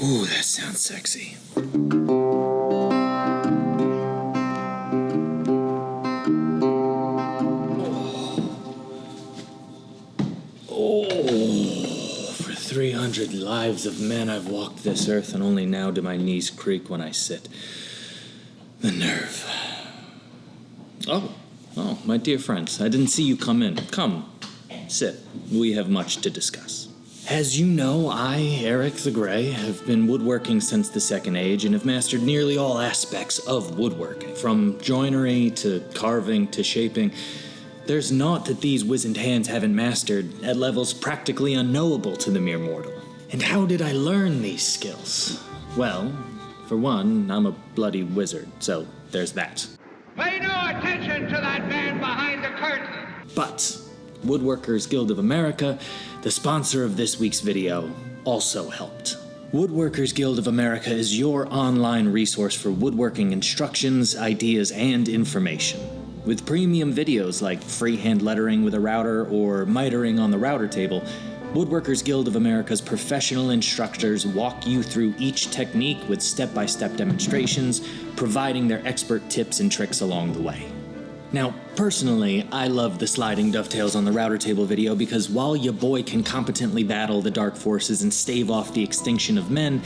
Ooh, that sounds sexy. Oh, for 300 lives of men I've walked this earth, and only now do my knees creak when I sit. The nerve. Oh, my dear friends, I didn't see you come in. Come, sit. We have much to discuss. As you know, I, Eric the Grey, have been woodworking since the Second Age and have mastered nearly all aspects of woodworking, from joinery to carving to shaping. There's naught that these wizened hands haven't mastered at levels practically unknowable to the mere mortal. And how did I learn these skills? Well, for one, I'm a bloody wizard, so there's that. Pay no attention to that man behind the curtain! But Woodworkers Guild of America, the sponsor of this week's video, also helped. Woodworkers Guild of America is your online resource for woodworking instructions, ideas, and information. With premium videos like freehand lettering with a router or mitering on the router table, Woodworkers Guild of America's professional instructors walk you through each technique with step-by-step demonstrations, providing their expert tips and tricks along the way. Now, personally, I love the sliding dovetails on the router table video because while your boy can competently battle the dark forces and stave off the extinction of men,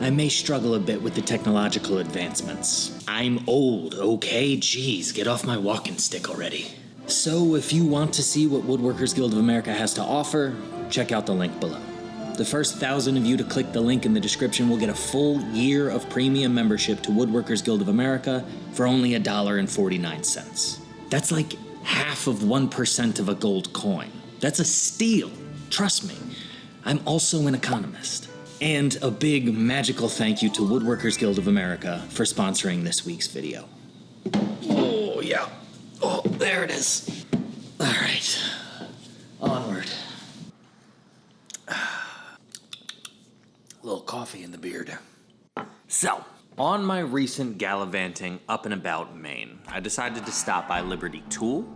I may struggle a bit with the technological advancements. I'm old, okay? Jeez, get off my walking stick already. So if you want to see what Woodworkers Guild of America has to offer, check out the link below. The first 1,000 of you to click the link in the description will get a full year of premium membership to Woodworkers Guild of America for only $1.49. That's like half of 1% of a gold coin. That's a steal. Trust me. I'm also an economist. And a big magical thank you to Woodworkers Guild of America for sponsoring this week's video. Oh, yeah. Oh, there it is. All right. Onward. A little coffee in the beard. So, on my recent gallivanting up and about Maine, I decided to stop by Liberty Tool.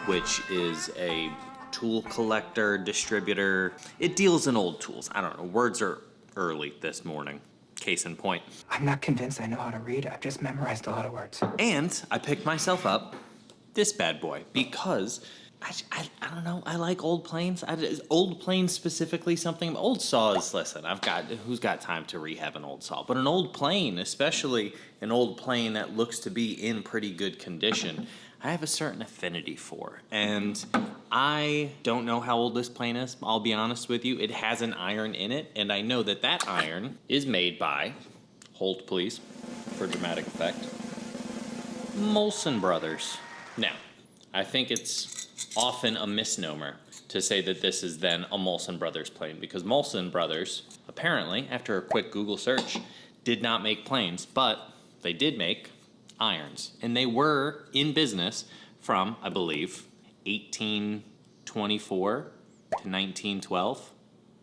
Which is a tool collector, distributor. It deals in old tools. I don't know, words are early this morning. Case in point. I'm not convinced I know how to read. I've just memorized a lot of words. And I picked myself up this bad boy because I don't know, I like old planes. Old planes specifically, something. Old saws, listen, who's got time to rehab an old saw? But an old plane, especially an old plane that looks to be in pretty good condition, I have a certain affinity for. And I don't know how old this plane is, I'll be honest with you. It has an iron in it, and I know that that iron is made by, hold please, for dramatic effect, Molson Brothers. Now, I think it's often a misnomer to say that this is then a Molson Brothers plane, because Molson Brothers, apparently, after a quick Google search, did not make planes, but they did make irons. And they were in business from, I believe, 1824 to 1912.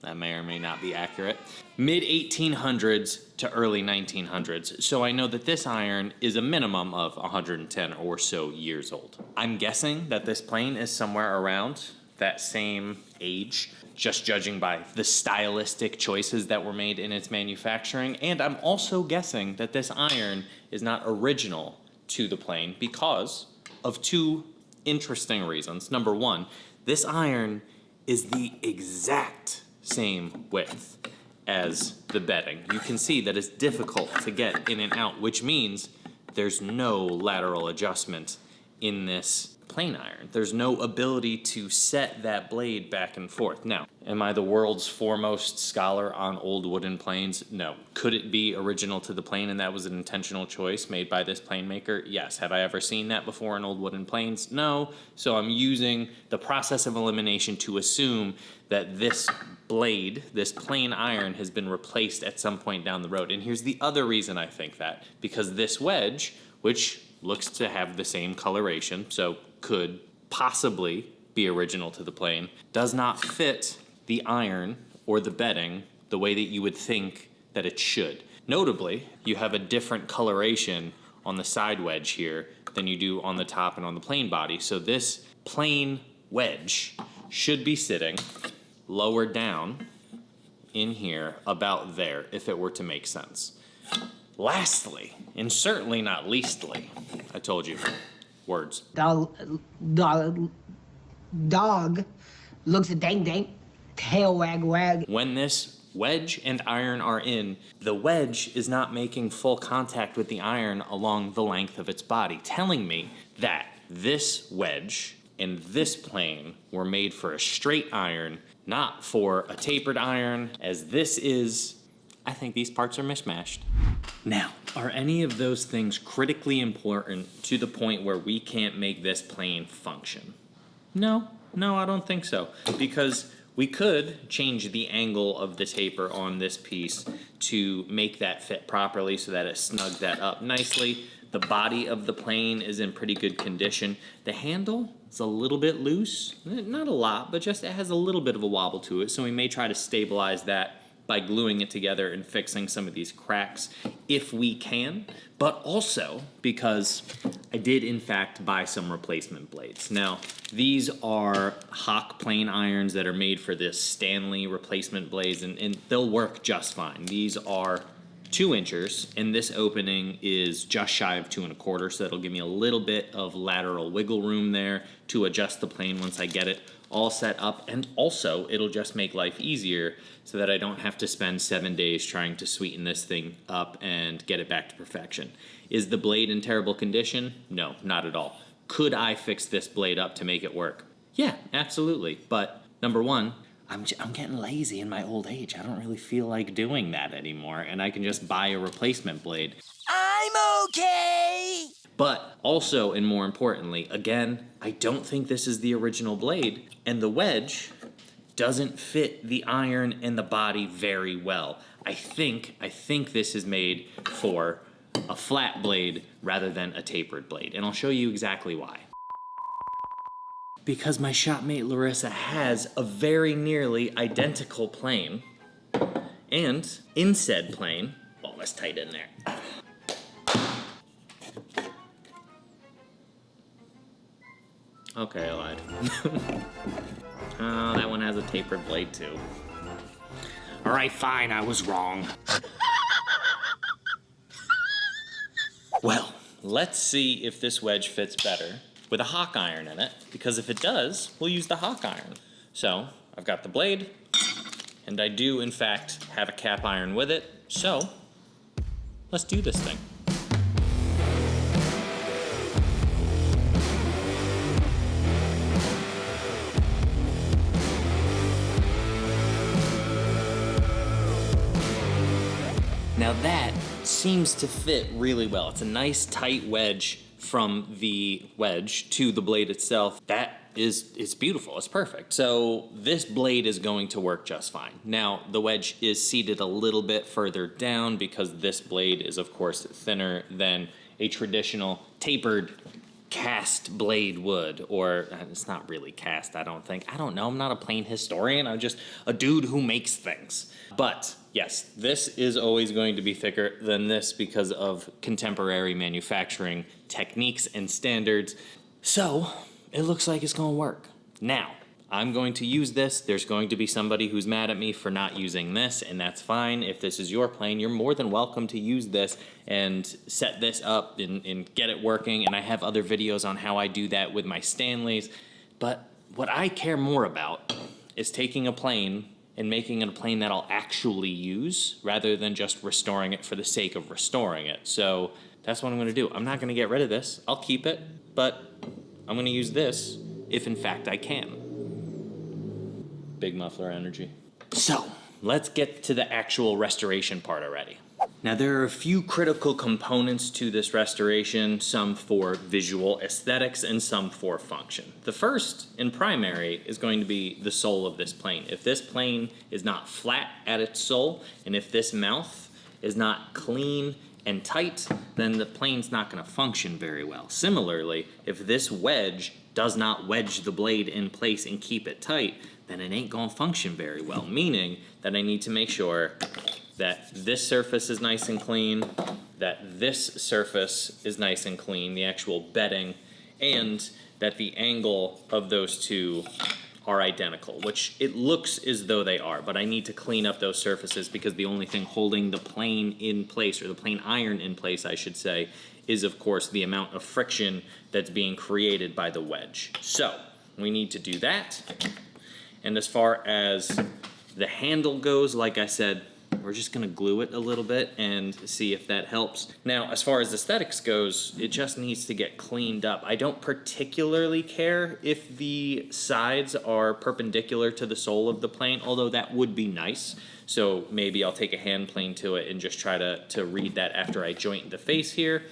That may or may not be accurate. Mid-1800s to early 1900s. So I know that this iron is a minimum of 110 or so years old. I'm guessing that this plane is somewhere around that same age, just judging by the stylistic choices that were made in its manufacturing. And I'm also guessing that this iron is not original to the plane because of two interesting reasons. Number one, this iron is the exact same width as the bedding. You can see that it's difficult to get in and out, which means there's no lateral adjustment in this plane iron. There's no ability to set that blade back and forth. Now, am I the world's foremost scholar on old wooden planes? No. Could it be original to the plane and that was an intentional choice made by this plane maker? Yes. Have I ever seen that before in old wooden planes? No. So I'm using the process of elimination to assume that this blade, this plane iron, has been replaced at some point down the road. And here's the other reason I think that. Because this wedge, which looks to have the same coloration, so could possibly be original to the plane, does not fit the iron or the bedding the way that you would think that it should. Notably, you have a different coloration on the side wedge here than you do on the top and on the plane body. So this plane wedge should be sitting lower down in here about there if it were to make sense. Lastly, and certainly not leastly, I told you, words. Dog looks a dang, tail wag. When this wedge and iron are in, the wedge is not making full contact with the iron along the length of its body, telling me that this wedge and this plane were made for a straight iron, not for a tapered iron, as this is. I think these parts are mishmashed. Now, are any of those things critically important to the point where we can't make this plane function? No, I don't think so. Because we could change the angle of the taper on this piece to make that fit properly so that it snugged that up nicely. The body of the plane is in pretty good condition. The handle is a little bit loose, not a lot, but just it has a little bit of a wobble to it. So we may try to stabilize that by gluing it together and fixing some of these cracks if we can, but also because I did in fact buy some replacement blades. Now, these are Hawk plane irons that are made for this Stanley replacement blades, and they'll work just fine. These are 2 inches, and this opening is just shy of 2 1/4, so that'll give me a little bit of lateral wiggle room there to adjust the plane once I get it all set up, and also it'll just make life easier so that I don't have to spend 7 days trying to sweeten this thing up and get it back to perfection. Is the blade in terrible condition? No, not at all. Could I fix this blade up to make it work? Yeah, absolutely. But number one, I'm getting lazy in my old age. I don't really feel like doing that anymore, and I can just buy a replacement blade. I'm okay! But also, and more importantly, again, I don't think this is the original blade, and the wedge doesn't fit the iron and the body very well. I think this is made for a flat blade rather than a tapered blade, and I'll show you exactly why. Because my shopmate Larissa has a very nearly identical plane, and in said plane, oh, let's tight in there. Okay, I lied. Oh, that one has a tapered blade too. All right, fine, I was wrong. Well, let's see if this wedge fits better with a Hawk iron in it, because if it does, we'll use the Hawk iron. So, I've got the blade, and I do, in fact, have a cap iron with it, so let's do this thing. Now that seems to fit really well. It's a nice tight wedge from the wedge to the blade itself. It's beautiful, it's perfect. So this blade is going to work just fine. Now the wedge is seated a little bit further down because this blade is of course thinner than a traditional tapered cast blade would, or it's not really cast, I don't think. I don't know, I'm not a plane historian, I'm just a dude who makes things. But yes, this is always going to be thicker than this because of contemporary manufacturing techniques and standards. So it looks like it's gonna work. Now, I'm going to use this. There's going to be somebody who's mad at me for not using this, and that's fine. If this is your plane, you're more than welcome to use this and set this up and get it working. And I have other videos on how I do that with my Stanleys. But what I care more about is taking a plane and making it a plane that I'll actually use rather than just restoring it for the sake of restoring it. So that's what I'm gonna do. I'm not gonna get rid of this. I'll keep it, but I'm gonna use this if in fact I can. Big muffler energy. So let's get to the actual restoration part already. Now there are a few critical components to this restoration, some for visual aesthetics and some for function. The first and primary is going to be the sole of this plane. If this plane is not flat at its sole, and if this mouth is not clean and tight, then the plane's not gonna function very well. Similarly, if this wedge does not wedge the blade in place and keep it tight, then it ain't gonna function very well. Meaning that I need to make sure that this surface is nice and clean, that this surface is nice and clean, the actual bedding, and that the angle of those two are identical, which it looks as though they are, but I need to clean up those surfaces because the only thing holding the plane in place, or the plane iron in place, I should say, is of course the amount of friction that's being created by the wedge. So we need to do that. And as far as the handle goes, like I said, we're just gonna glue it a little bit and see if that helps. Now, as far as aesthetics goes, it just needs to get cleaned up. I don't particularly care if the sides are perpendicular to the sole of the plane, although that would be nice. So maybe I'll take a hand plane to it and just try to read that after I joint the face here.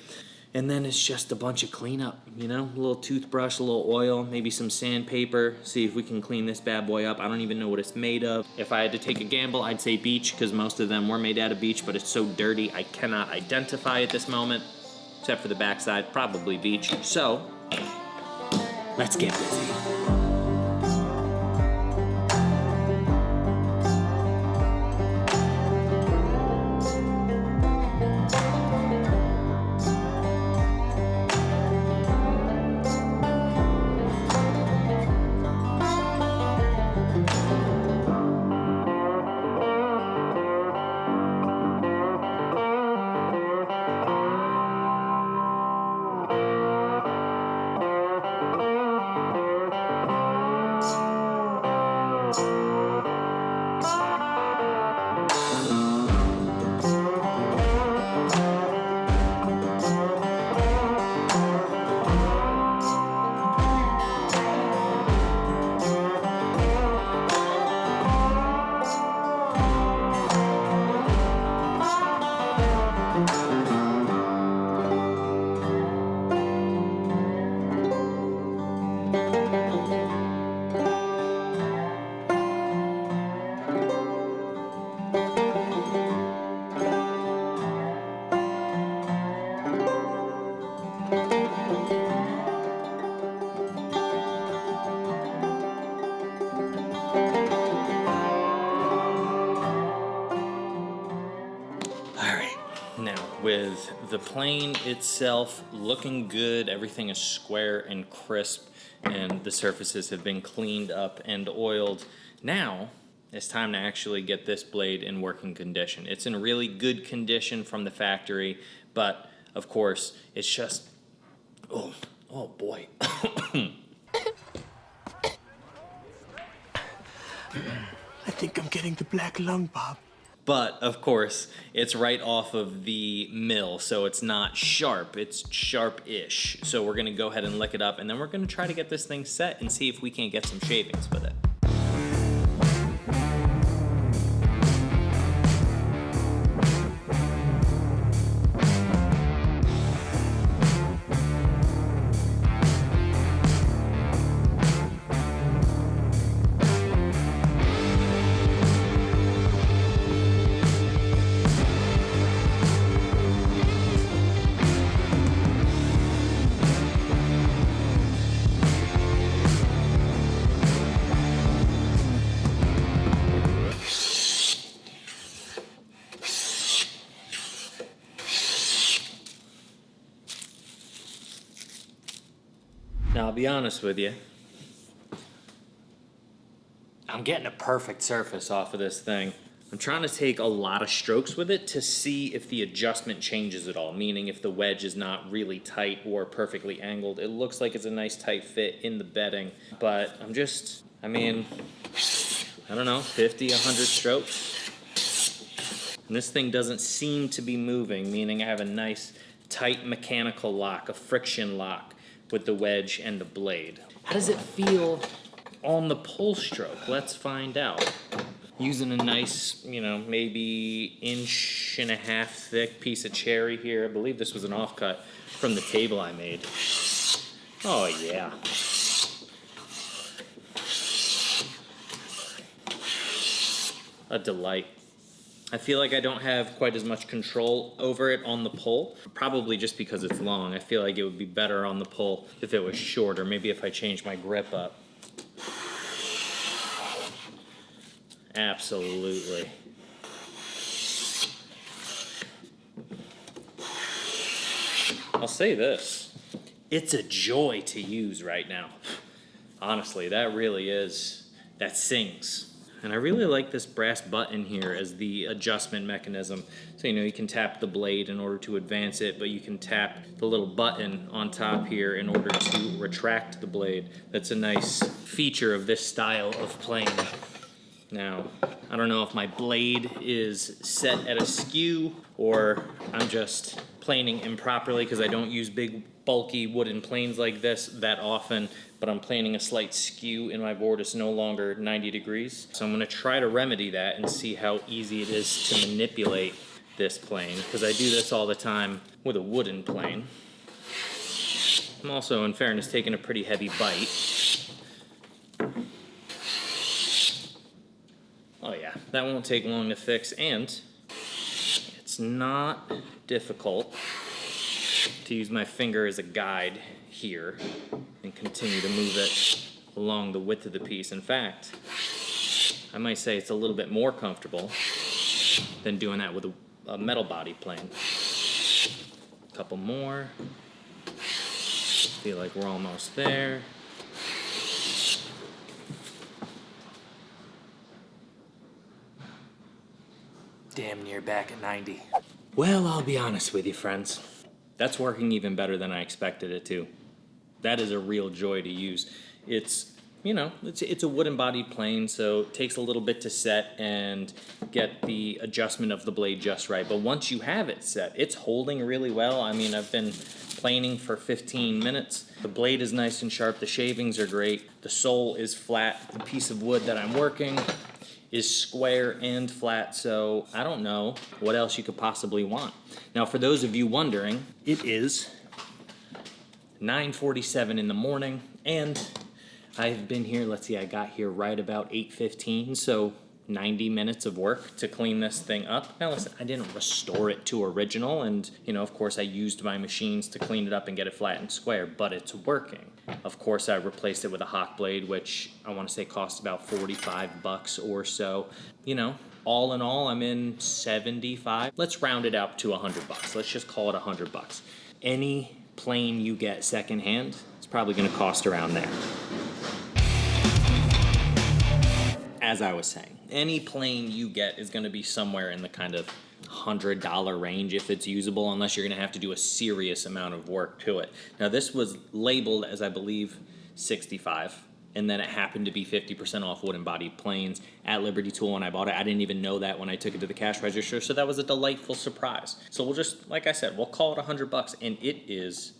And then it's just a bunch of cleanup, you know, a little toothbrush, a little oil, maybe some sandpaper, see if we can clean this bad boy up. I don't even know what it's made of. If I had to take a gamble, I'd say beach, because most of them were made out of beach, but it's so dirty I cannot identify at this moment, except for the backside, probably beach. So, let's get busy. With the plane itself looking good, everything is square and crisp, and the surfaces have been cleaned up and oiled. Now, it's time to actually get this blade in working condition. It's in really good condition from the factory, but of course, it's just, oh boy. I think I'm getting the black lung, Bob. But, of course, it's right off of the mill, so it's not sharp, it's sharp-ish. So we're gonna go ahead and lick it up, and then we're gonna try to get this thing set and see if we can't get some shavings with it. Now, I'll be honest with you, I'm getting a perfect surface off of this thing. I'm trying to take a lot of strokes with it to see if the adjustment changes at all, meaning if the wedge is not really tight or perfectly angled. It looks like it's a nice tight fit in the bedding, but I don't know, 50, 100 strokes. And this thing doesn't seem to be moving, meaning I have a nice tight mechanical lock, a friction lock with the wedge and the blade. How does it feel on the pull stroke? Let's find out. Using a nice, maybe 1.5 inch thick piece of cherry here. I believe this was an offcut from the table I made. Oh yeah. A delight. I feel like I don't have quite as much control over it on the pull, probably just because it's long. I feel like it would be better on the pull if it was shorter, maybe if I changed my grip up. Absolutely. I'll say this, it's a joy to use right now. Honestly, that really is, that sings. And I really like this brass button here as the adjustment mechanism. So, you know, you can tap the blade in order to advance it, but you can tap the little button on top here in order to retract the blade. That's a nice feature of this style of plane. Now, I don't know if my blade is set at a skew or I'm just planing improperly because I don't use big bulky wooden planes like this that often, but I'm planing a slight skew in my board. It's no longer 90 degrees. So I'm gonna try to remedy that and see how easy it is to manipulate this plane, because I do this all the time with a wooden plane. I'm also, in fairness, taking a pretty heavy bite. Oh yeah, that won't take long to fix, and it's not difficult to use my finger as a guide here and continue to move it along the width of the piece. In fact, I might say it's a little bit more comfortable than doing that with a metal body plane. A couple more. Feel like we're almost there. Damn near back at 90. Well, I'll be honest with you, friends. That's working even better than I expected it to. That is a real joy to use. It's, you know, it's a wooden body plane, so it takes a little bit to set and get the adjustment of the blade just right. But once you have it set, it's holding really well. I mean, I've been planing for 15 minutes. The blade is nice and sharp. The shavings are great. The sole is flat. The piece of wood that I'm working is square and flat, so I don't know what else you could possibly want. Now, for those of you wondering, it is 9:47 in the morning, and I've been here, let's see, I got here right about 8:15, so 90 minutes of work to clean this thing up. Now listen, I didn't restore it to original, and you know, of course I used my machines to clean it up and get it flat and square, but it's working. Of course I replaced it with a hawk blade, which I want to say cost about 45 bucks or so. You know, all in all, I'm in 75. Let's round it out to 100 bucks. Let's just call it 100 bucks. Any plane you get secondhand, it's probably going to cost around there. As I was saying, any plane you get is going to be somewhere in the kind of $100 range if it's usable, unless you're going to have to do a serious amount of work to it. Now, this was labeled as, I believe, 65, and then it happened to be 50% off wooden body planes at Liberty Tool when I bought it. I didn't even know that when I took it to the cash register, so that was a delightful surprise. So we'll just, like I said, we'll call it 100 bucks, and it is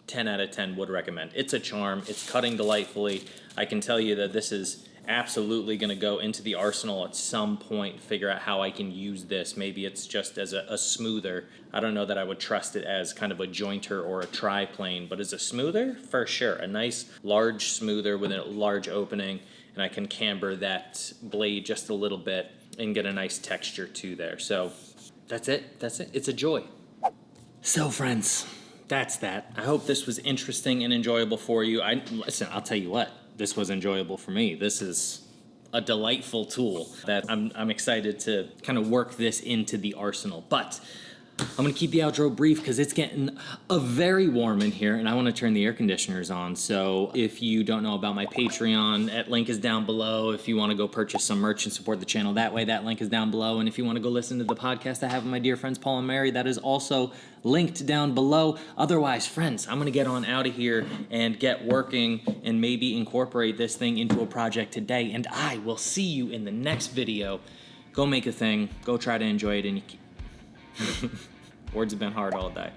10 out of 10 would recommend. It's a charm. It's cutting delightfully. I can tell you that this is absolutely going to go into the arsenal at some point, figure out how I can use this. Maybe it's just as a smoother. I don't know that I would trust it as kind of a jointer or a tri-plane, but as a smoother, for sure. A nice large smoother with a large opening, and I can camber that blade just a little bit and get a nice texture too there. So that's it. That's it. It's a joy. So friends, that's that. I hope this was interesting and enjoyable for you. Listen, I'll tell you what. This was enjoyable for me. This is a delightful tool that I'm excited to kind of work this into the arsenal. But I'm gonna keep the outro brief because it's getting very warm in here and I wanna turn the air conditioners on. So if you don't know about my Patreon, that link is down below. If you wanna go purchase some merch and support the channel that way, that link is down below. And if you wanna go listen to the podcast I have with my dear friends Paul and Mary, that is also linked down below. Otherwise, friends, I'm gonna get on out of here and get working and maybe incorporate this thing into a project today. And I will see you in the next video. Go make a thing, go try to enjoy it, and you keep... Words have been hard all day.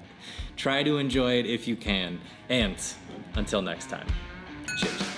Try to enjoy it if you can. And until next time, cheers.